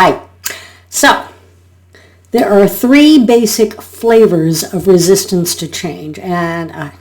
Hi. So, there are three basic flavors of resistance to change. And,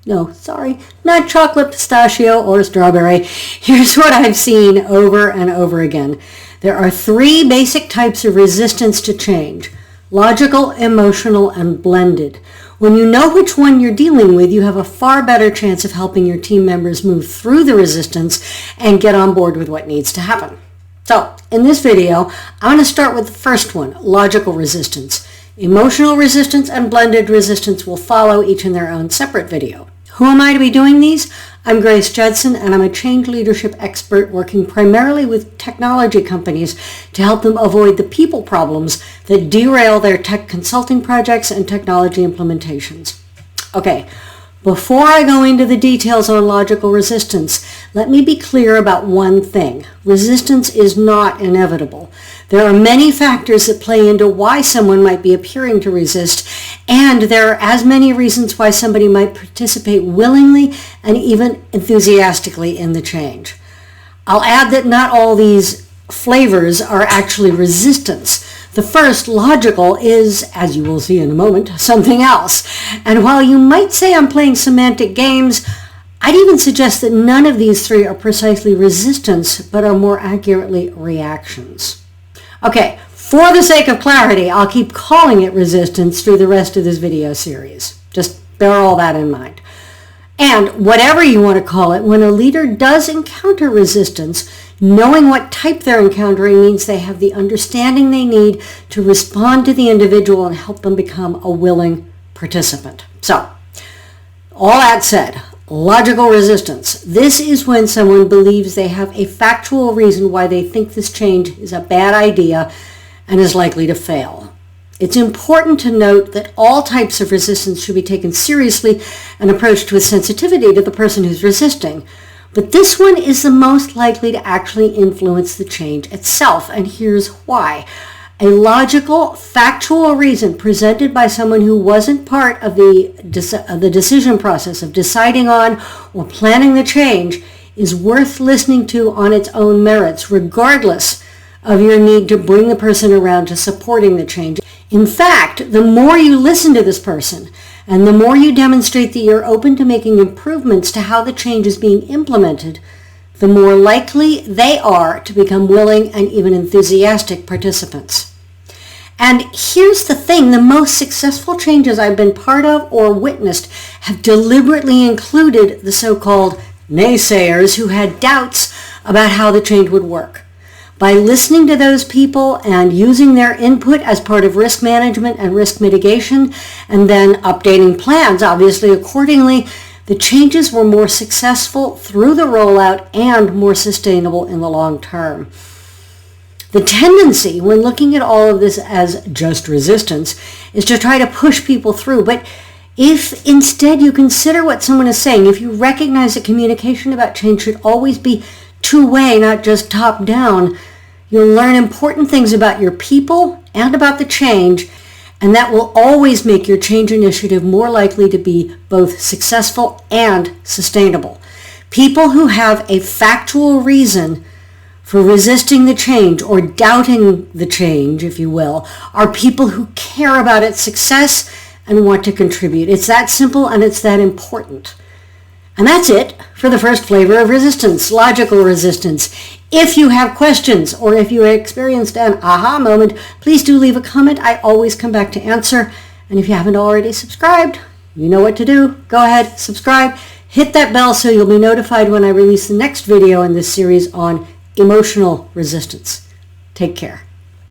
no, sorry, not chocolate, pistachio, or strawberry. Here's what I've seen over and over again. There are three basic types of resistance to change: logical, emotional, and blended. When you know which one you're dealing with, you have a far better chance of helping your team members move through the resistance and get on board with what needs to happen. So, in this video, I'm going to start with the first one, logical resistance. Emotional resistance and blended resistance will follow, each in their own separate video. Who am I to be doing these? I'm Grace Judson, and I'm a change leadership expert working primarily with technology companies to help them avoid the people problems that derail their tech consulting projects and technology implementations. Okay, before I go into the details on logical resistance, let me be clear about one thing. Resistance is not inevitable. There are many factors that play into why someone might be appearing to resist, and there are as many reasons why somebody might participate willingly and even enthusiastically in the change. I'll add that not all these flavors are actually resistance. The first, logical, is, as you will see in a moment, something else. And while you might say I'm playing semantic games, I'd even suggest that none of these three are precisely resistance, but are more accurately reactions. Okay, for the sake of clarity, I'll keep calling it resistance through the rest of this video series. Just bear all that in mind. And whatever you want to call it, when a leader does encounter resistance, knowing what type they're encountering means they have the understanding they need to respond to the individual and help them become a willing participant. So, all that said, logical resistance. This is when someone believes they have a factual reason why they think this change is a bad idea and is likely to fail. It's important to note that all types of resistance should be taken seriously and approached with sensitivity to the person who's resisting. But this one is the most likely to actually influence the change itself, and here's why. A logical, factual reason presented by someone who wasn't part of the decision process of deciding on or planning the change is worth listening to on its own merits, regardless of your need to bring the person around to supporting the change. In fact, the more you listen to this person, and the more you demonstrate that you're open to making improvements to how the change is being implemented, the more likely they are to become willing and even enthusiastic participants. And here's the thing, the most successful changes I've been part of or witnessed have deliberately included the so-called naysayers who had doubts about how the change would work. By listening to those people and using their input as part of risk management and risk mitigation, and then updating plans, obviously, accordingly, the changes were more successful through the rollout and more sustainable in the long term. The tendency when looking at all of this as just resistance is to try to push people through. But if instead you consider what someone is saying, if you recognize that communication about change should always be two-way, not just top-down, you'll learn important things about your people and about the change, and that will always make your change initiative more likely to be both successful and sustainable. People who have a factual reason for resisting the change or doubting the change, if you will, are people who care about its success and want to contribute. It's that simple and it's that important. And that's it for the first flavor of resistance, logical resistance. If you have questions or if you experienced an aha moment, please do leave a comment. I always come back to answer. And if you haven't already subscribed, you know what to do. Go ahead, subscribe, hit that bell so you'll be notified when I release the next video in this series on emotional resistance. Take care.